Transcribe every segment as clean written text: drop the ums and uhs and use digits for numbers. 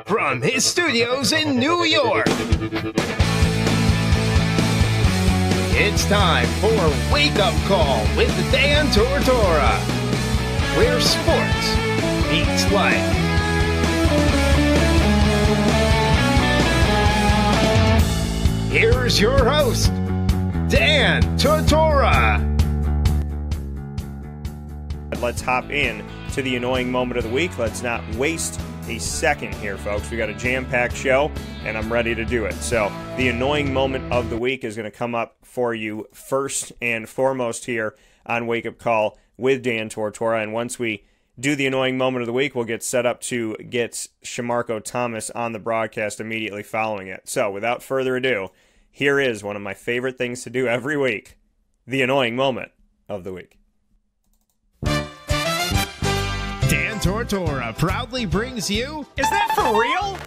from his studios in New York. It's time for Wake Up Call with Dan Tortora, where sports meets life. Here's your host, Dan Tortora. Let's hop in to the annoying moment of the week. Let's not waste a second here, folks. We got a jam-packed show, and I'm ready to do it. So the annoying moment of the week is going to come up for you first and foremost here on Wake Up Call with Dan Tortora. And once we do the annoying moment of the week, we'll get set up to get Shamarko Thomas on the broadcast immediately following it. So without further ado, here is one of my favorite things to do every week, the annoying moment of the week. Dan Tortora proudly brings you... Is that for real?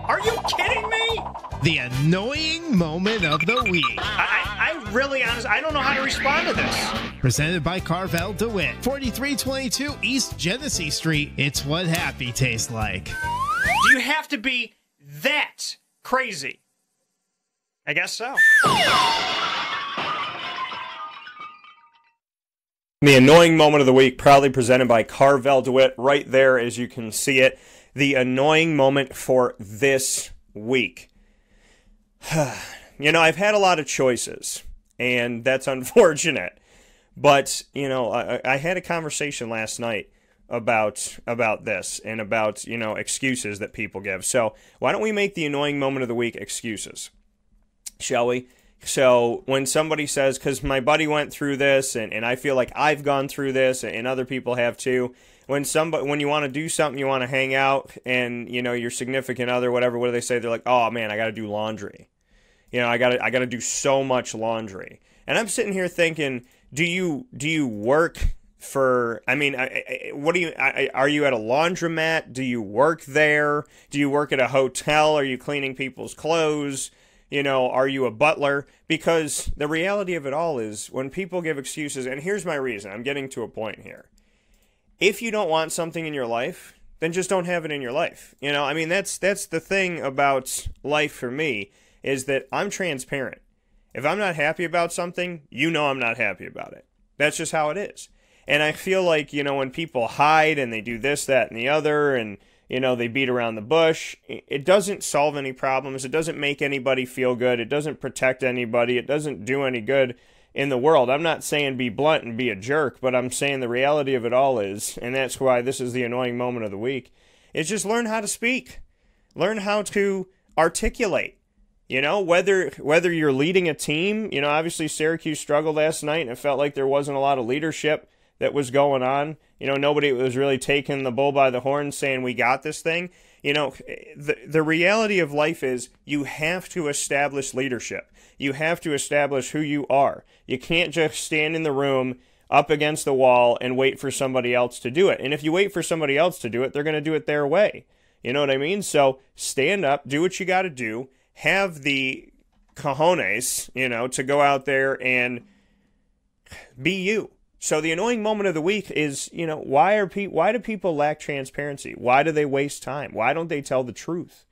Are you kidding me? The annoying moment of the week. I really, honestly, I don't know how to respond to this. Presented by Carvel DeWitt, 4322 East Genesee Street. It's what happy tastes like. Do you have to be that crazy? I guess so. The annoying moment of the week, proudly presented by Carvel DeWitt, right there as you can see it. The annoying moment for this week. You know, I've had a lot of choices, and that's unfortunate. But, you know, I had a conversation last night about this and about, you know, excuses that people give. So why don't we make the annoying moment of the week excuses? Shall we? So when somebody says, because my buddy went through this and I feel like I've gone through this and other people have too, when you want to do something, you want to hang out and, you know, your significant other, whatever, what do they say? They're like, oh man, I got to do laundry. You know, I got to do so much laundry. And I'm sitting here thinking, do you work for, I mean, are you at a laundromat? Do you work there? Do you work at a hotel? Are you cleaning people's clothes? You know, are you a butler? Because the reality of it all is when people give excuses, and here's my reason, I'm getting to a point here. If you don't want something in your life, then just don't have it in your life. You know, I mean, that's the thing about life for me, is that I'm transparent. If I'm not happy about something, you know I'm not happy about it. That's just how it is. And I feel like, you know, when people hide and they do this, that, and the other, and you know, they beat around the bush, it doesn't solve any problems. It doesn't make anybody feel good. It doesn't protect anybody. It doesn't do any good in the world. I'm not saying be blunt and be a jerk, but I'm saying the reality of it all is, and that's why this is the annoying moment of the week, is just learn how to speak. Learn how to articulate. You know, whether you're leading a team, you know, obviously Syracuse struggled last night and it felt like there wasn't a lot of leadership that was going on. You know, nobody was really taking the bull by the horns saying we got this thing. You know, the reality of life is you have to establish leadership. You have to establish who you are. You can't just stand in the room up against the wall and wait for somebody else to do it. And if you wait for somebody else to do it, they're going to do it their way. You know what I mean? So stand up, do what you got to do, have the cojones, you know, to go out there and be you. So the annoying moment of the week is, you know, why do people lack transparency? Why do they waste time? Why don't they tell the truth?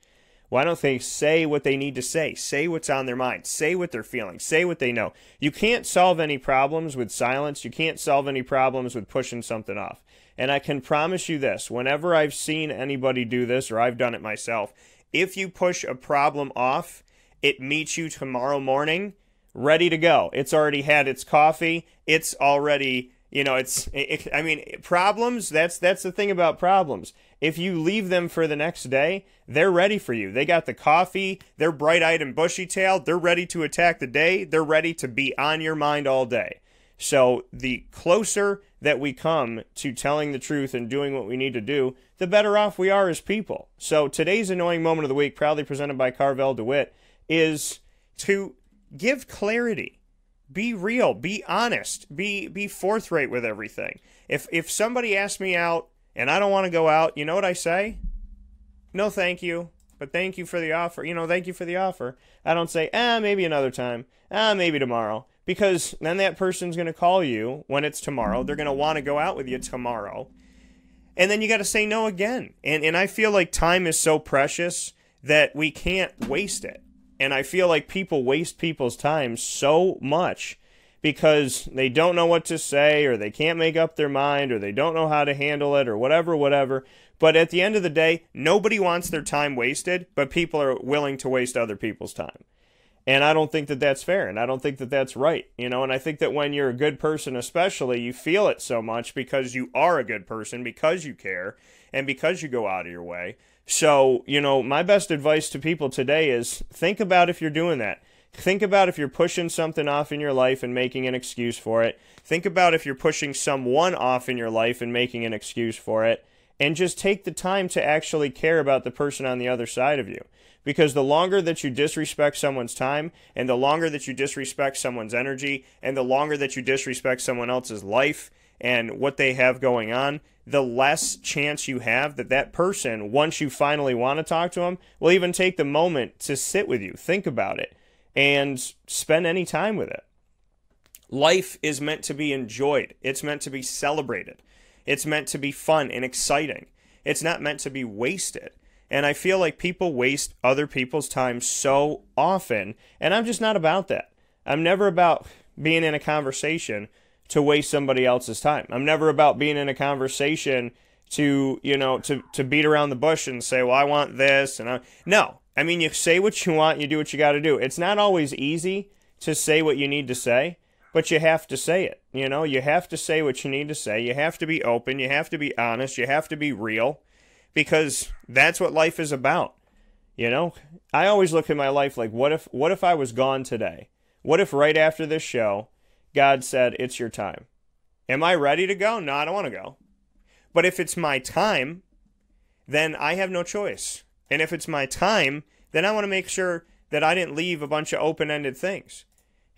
Why don't they say what they need to say? Say what's on their mind. Say what they're feeling. Say what they know. You can't solve any problems with silence. You can't solve any problems with pushing something off. And I can promise you this, whenever I've seen anybody do this, or I've done it myself, if you push a problem off, it meets you tomorrow morning ready to go. It's already had its coffee. It's already, you know, I mean, problems, that's the thing about problems. If you leave them for the next day, they're ready for you. They got the coffee. They're bright-eyed and bushy-tailed. They're ready to attack the day. They're ready to be on your mind all day. So the closer that we come to telling the truth and doing what we need to do, the better off we are as people. So today's annoying moment of the week, proudly presented by Carvel DeWitt, is to give clarity. Be real. Be honest. Be forthright with everything. If somebody asks me out and I don't want to go out, you know what I say? No, thank you. But thank you for the offer. You know, thank you for the offer. I don't say, maybe another time. Maybe tomorrow. Because then that person's going to call you when it's tomorrow. They're going to want to go out with you tomorrow. And then you got to say no again. And I feel like time is so precious that we can't waste it. And I feel like people waste people's time so much because they don't know what to say, or they can't make up their mind, or they don't know how to handle it, or whatever. But at the end of the day, nobody wants their time wasted, but people are willing to waste other people's time. And I don't think that that's fair, and I don't think that that's right, and I think that when you're a good person especially, you feel it so much because you are a good person, because you care, and because you go out of your way. So, my best advice to people today is think about if you're doing that. Think about if you're pushing something off in your life and making an excuse for it. Think about if you're pushing someone off in your life and making an excuse for it. And just take the time to actually care about the person on the other side of you. Because the longer that you disrespect someone's time, and the longer that you disrespect someone's energy, and the longer that you disrespect someone else's life and what they have going on, the less chance you have that that person, once you finally want to talk to them, will even take the moment to sit with you, think about it, and spend any time with it. Life is meant to be enjoyed. It's meant to be celebrated. It's meant to be fun and exciting. It's not meant to be wasted. And I feel like people waste other people's time so often, and I'm just not about that. I'm never about being in a conversation to waste somebody else's time. I'm never about being in a conversation to beat around the bush and say, well, I want this. No. I mean, you say what you want, you do what you got to do. It's not always easy to say what you need to say, but you have to say it. You have to say what you need to say. You have to be open. You have to be honest. You have to be real, because that's what life is about. I always look at my life like, what if I was gone today? What if right after this show, God said, it's your time? Am I ready to go? No, I don't want to go. But if it's my time, then I have no choice. And if it's my time, then I want to make sure that I didn't leave a bunch of open-ended things.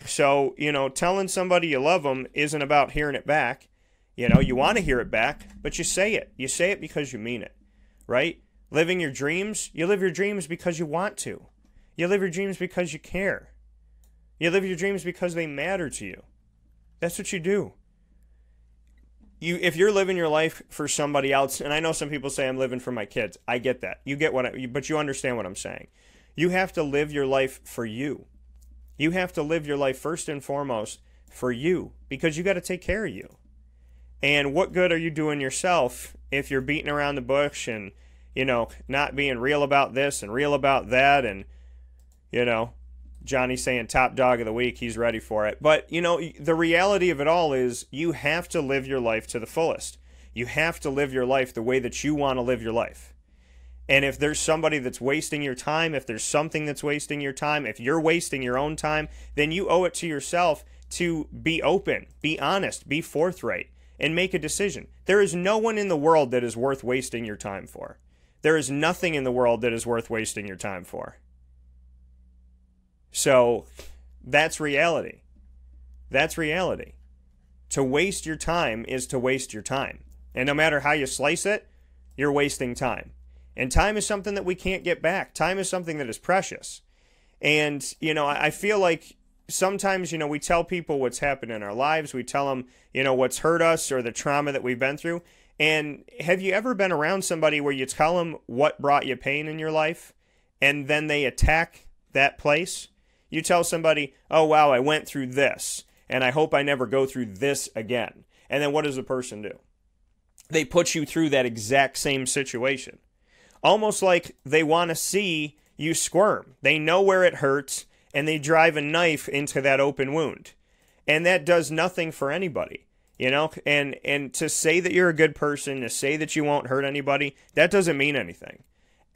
So, telling somebody you love them isn't about hearing it back. You want to hear it back, but you say it. You say it because you mean it, right? Living your dreams, you live your dreams because you want to. You live your dreams because you care. You live your dreams because they matter to you. That's what you do. If you're living your life for somebody else, and I know some people say I'm living for my kids. I get that. You get but you understand what I'm saying. You have to live your life for you. You have to live your life first and foremost for you, because you got to take care of you. And what good are you doing yourself if you're beating around the bush and, not being real about this and real about that, and, Johnny's saying top dog of the week, he's ready for it. But, the reality of it all is you have to live your life to the fullest. You have to live your life the way that you want to live your life. And if there's somebody that's wasting your time, if there's something that's wasting your time, if you're wasting your own time, then you owe it to yourself to be open, be honest, be forthright, and make a decision. There is no one in the world that is worth wasting your time for. There is nothing in the world that is worth wasting your time for. So that's reality. That's reality. To waste your time is to waste your time. And no matter how you slice it, you're wasting time. And time is something that we can't get back. Time is something that is precious. And, I feel like sometimes, we tell people what's happened in our lives. We tell them, what's hurt us or the trauma that we've been through. And have you ever been around somebody where you tell them what brought you pain in your life, and then they attack that place? You tell somebody, oh, wow, I went through this, and I hope I never go through this again. And then what does the person do? They put you through that exact same situation. Almost like they want to see you squirm. They know where it hurts, and they drive a knife into that open wound. And that does nothing for anybody, And to say that you're a good person, to say that you won't hurt anybody, that doesn't mean anything.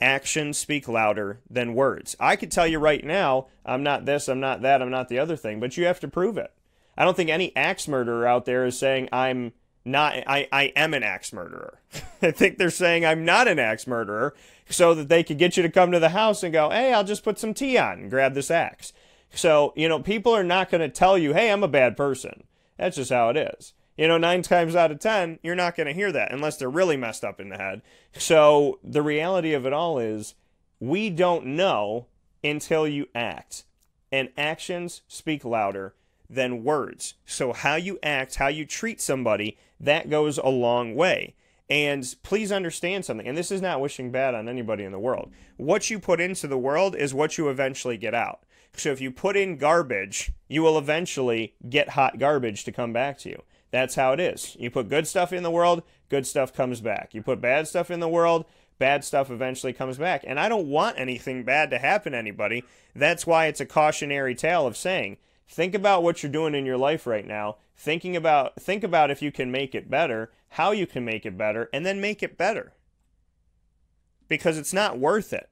Actions speak louder than words. I could tell you right now, I'm not this, I'm not that, I'm not the other thing, but you have to prove it. I don't think any axe murderer out there is saying I am an axe murderer. I think they're saying I'm not an axe murderer so that they could get you to come to the house and go, hey, I'll just put some tea on and grab this axe. So, people are not going to tell you, hey, I'm a bad person. That's just how it is. 9 times out of 10, you're not going to hear that unless they're really messed up in the head. So the reality of it all is we don't know until you act. And actions speak louder than words. So how you act, how you treat somebody, that goes a long way. And please understand something, and this is not wishing bad on anybody in the world. What you put into the world is what you eventually get out. So if you put in garbage, you will eventually get hot garbage to come back to you. That's how it is. You put good stuff in the world, good stuff comes back. You put bad stuff in the world, bad stuff eventually comes back. And I don't want anything bad to happen to anybody. That's why it's a cautionary tale of saying, think about what you're doing in your life right now. Think about if you can make it better, how you can make it better, and then make it better. Because it's not worth it.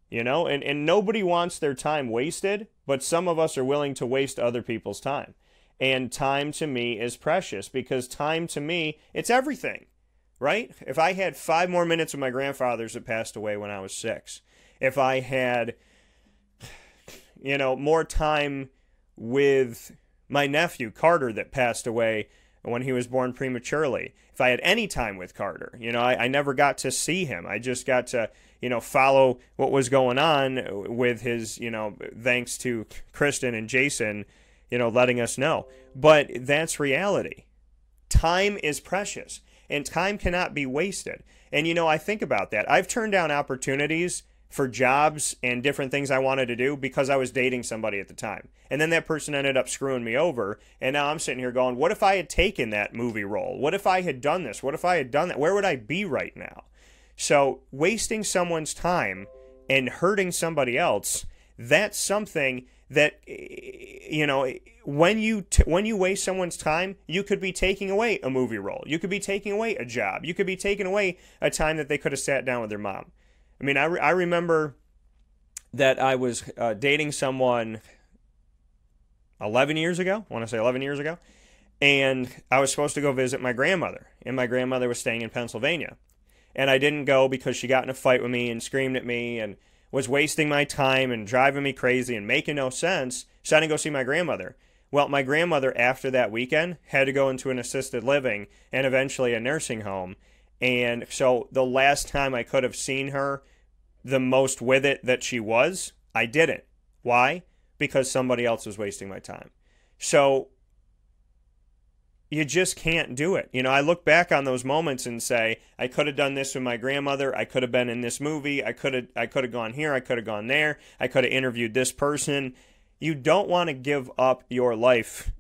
You know, and nobody wants their time wasted, but some of us are willing to waste other people's time. And time to me is precious, because time to me, it's everything, right? If I had 5 more minutes with my grandfathers that passed away when I was 6, if I had, you know, more time with my nephew, Carter, that passed away when he was born prematurely, if I had any time with Carter, you know, I never got to see him. I just got to, you know, follow what was going on with his, you know, thanks to Kristen and Jason, you know, letting us know. But that's reality. Time is precious, and time cannot be wasted. And, you know, I think about that. I've turned down opportunities for jobs and different things I wanted to do because I was dating somebody at the time. And then that person ended up screwing me over. And now I'm sitting here going, what if I had taken that movie role? What if I had done this? What if I had done that? Where would I be right now? So wasting someone's time and hurting somebody else, that's something that, you know, when you waste someone's time, you could be taking away a movie role. You could be taking away a job. You could be taking away a time that they could have sat down with their mom. I mean, I remember that I was dating someone 11 years ago. I want to say 11 years ago. And I was supposed to go visit my grandmother. And my grandmother was staying in Pennsylvania. And I didn't go because she got in a fight with me and screamed at me and was wasting my time and driving me crazy and making no sense. So I didn't go see my grandmother. Well, my grandmother, after that weekend, had to go into an assisted living and eventually a nursing home. And so the last time I could have seen her the most with it that she was, I didn't. Why? Because somebody else was wasting my time. So you just can't do it. You know, I look back on those moments and say, I could have done this with my grandmother. I could have been in this movie. I could have gone here. I could have gone there. I could have interviewed this person. You don't want to give up your life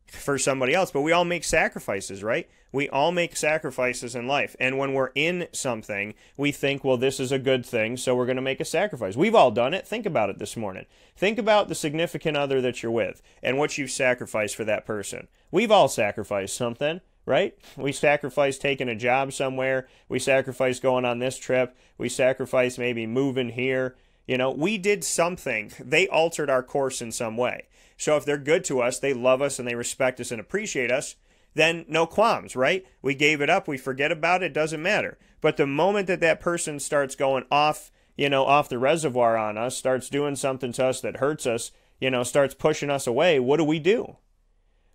for somebody else, but we all make sacrifices, right? We all make sacrifices in life. And when we're in something, we think, well, this is a good thing, so we're going to make a sacrifice. We've all done it. Think about it this morning. Think about the significant other that you're with and what you've sacrificed for that person. We've all sacrificed something, right? We sacrificed taking a job somewhere. We sacrificed going on this trip. We sacrificed maybe moving here. You know, we did something. They altered our course in some way. So if they're good to us, they love us, and they respect us and appreciate us, then no qualms, right? We gave it up. We forget about it. Doesn't matter. But the moment that that person starts going off, you know, off the reservoir on us, starts doing something to us that hurts us, you know, starts pushing us away, what do?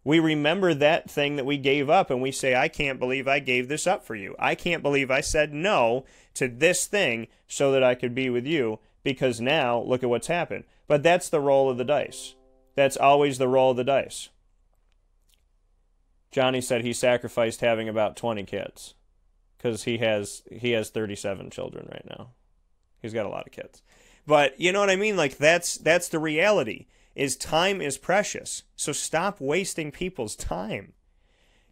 We remember that thing that we gave up, and we say, I can't believe I gave this up for you. I can't believe I said no to this thing so that I could be with you, because now look at what's happened. But that's the roll of the dice. That's always the roll of the dice. Johnny said he sacrificed having about 20 kids because he has 37 children right now. He's got a lot of kids. But you know what I mean? Like that's the reality, is time is precious. So stop wasting people's time.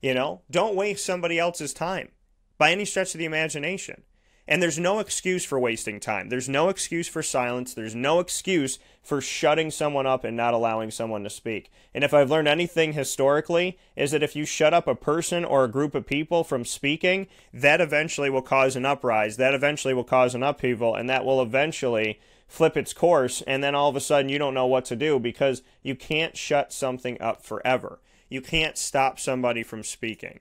You know, don't waste somebody else's time by any stretch of the imagination. And there's no excuse for wasting time. There's no excuse for silence. There's no excuse for shutting someone up and not allowing someone to speak. And if I've learned anything historically, is that if you shut up a person or a group of people from speaking, that eventually will cause an uprise. That eventually will cause an upheaval, and that will eventually flip its course. And then all of a sudden you don't know what to do, because you can't shut something up forever. You can't stop somebody from speaking.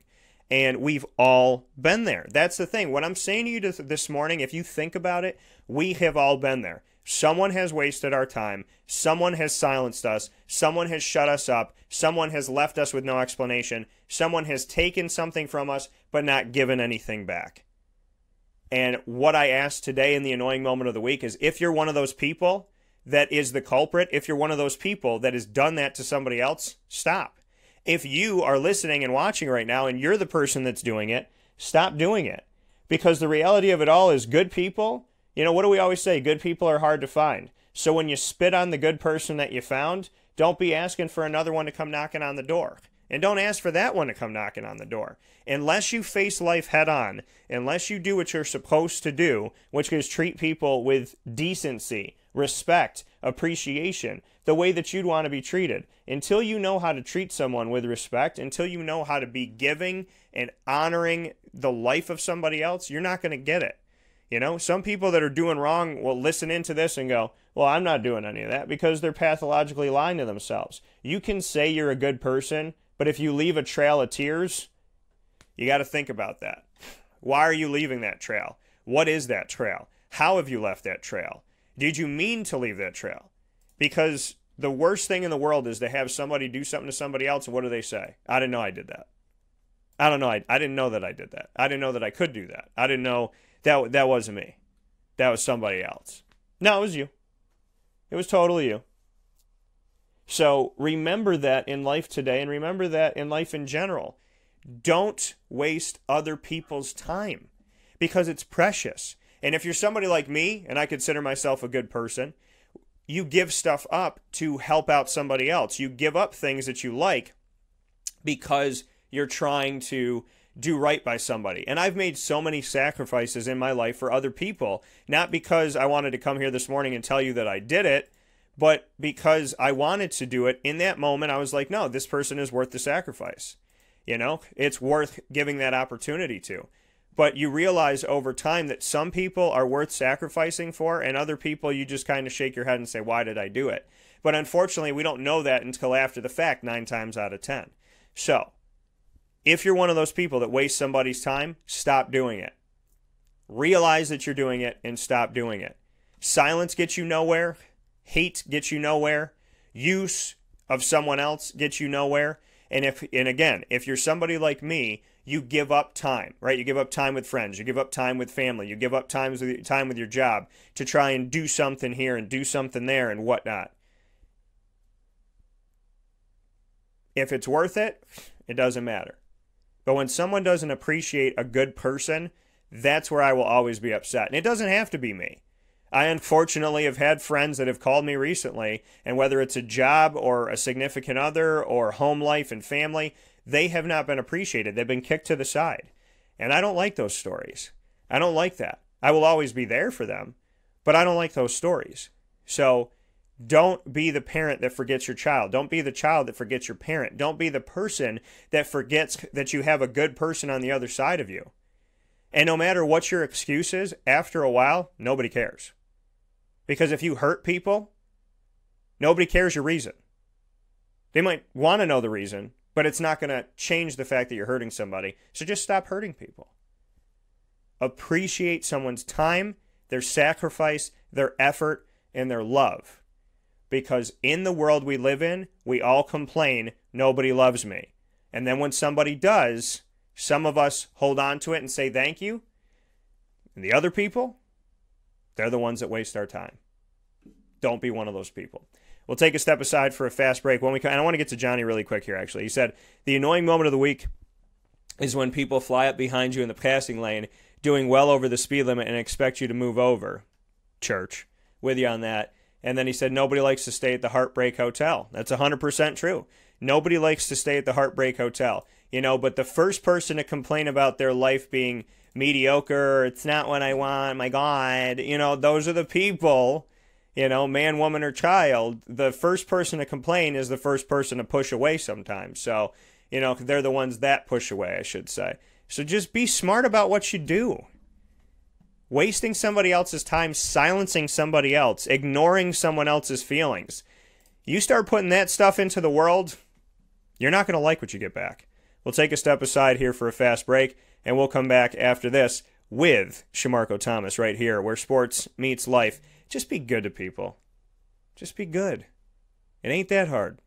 And we've all been there. That's the thing. What I'm saying to you this morning, if you think about it, we have all been there. Someone has wasted our time. Someone has silenced us. Someone has shut us up. Someone has left us with no explanation. Someone has taken something from us, but not given anything back. And what I ask today in the annoying moment of the week is, if you're one of those people that is the culprit, if you're one of those people that has done that to somebody else, stop. If you are listening and watching right now and you're the person that's doing it, stop doing it. Because the reality of it all is good people, what do we always say? Good people are hard to find. So when you spit on the good person that you found, don't be asking for another one to come knocking on the door. And don't ask for that one to come knocking on the door. Unless you face life head on, unless you do what you're supposed to do, which is treat people with decency, respect, appreciation, the way that you'd want to be treated. Until you know how to treat someone with respect, until you know how to be giving and honoring the life of somebody else, you're not going to get it. Some people that are doing wrong will listen into this and go, well, I'm not doing any of that, because they're pathologically lying to themselves. You can say you're a good person, but if you leave a trail of tears, you got to think about that. Why are you leaving that trail? What is that trail? How have you left that trail? Did you mean to leave that trail? Because the worst thing in the world is to have somebody do something to somebody else, and what do they say? I didn't know I did that. I don't know. I didn't know that I did that. I didn't know that I could do that. I didn't know that wasn't me. That was somebody else. No, it was you. It was totally you. So remember that in life today, and remember that in life in general. Don't waste other people's time, because it's precious. And if you're somebody like me, and I consider myself a good person, you give stuff up to help out somebody else. You give up things that you like because you're trying to do right by somebody. And I've made so many sacrifices in my life for other people, not because I wanted to come here this morning and tell you that I did it, but because I wanted to do it. In that moment, I was like, no, this person is worth the sacrifice. It's worth giving that opportunity to. But you realize over time that some people are worth sacrificing for, and other people you just kind of shake your head and say, why did I do it? But unfortunately, we don't know that until after the fact, 9 times out of 10. So, if you're one of those people that waste somebody's time, stop doing it. Realize that you're doing it and stop doing it. Silence gets you nowhere. Hate gets you nowhere. Use of someone else gets you nowhere. And again, if you're somebody like me, you give up time, right? You give up time with friends. You give up time with family. You give up time with your job to try and do something here and do something there and whatnot. If it's worth it, it doesn't matter. But when someone doesn't appreciate a good person, that's where I will always be upset. And it doesn't have to be me. I unfortunately have had friends that have called me recently, and whether it's a job or a significant other or home life and family, they have not been appreciated. They've been kicked to the side. And I don't like those stories. I don't like that. I will always be there for them, but I don't like those stories. So don't be the parent that forgets your child. Don't be the child that forgets your parent. Don't be the person that forgets that you have a good person on the other side of you. And no matter what your excuse is, after a while, nobody cares. Because if you hurt people, nobody cares your reason. They might want to know the reason, but it's not going to change the fact that you're hurting somebody. So just stop hurting people. Appreciate someone's time, their sacrifice, their effort, and their love. Because in the world we live in, we all complain, nobody loves me. And then when somebody does, some of us hold on to it and say thank you. And the other people, they're the ones that waste our time. Don't be one of those people. We'll take a step aside for a fast break. When we come, and I want to get to Johnny really quick here, actually. He said, the annoying moment of the week is when people fly up behind you in the passing lane, doing well over the speed limit and expect you to move over. Church. With you on that. And then he said, nobody likes to stay at the Heartbreak Hotel. That's 100% true. Nobody likes to stay at the Heartbreak Hotel. But the first person to complain about their life being mediocre, it's not what I want, my God, those are the people, man, woman, or child. The first person to complain is the first person to push away sometimes. So, they're the ones that push away, I should say. So just be smart about what you do. Wasting somebody else's time, silencing somebody else, ignoring someone else's feelings. You start putting that stuff into the world, you're not going to like what you get back. We'll take a step aside here for a fast break, and we'll come back after this with Shamarko Thomas right here, where sports meets life. Just be good to people. Just be good. It ain't that hard.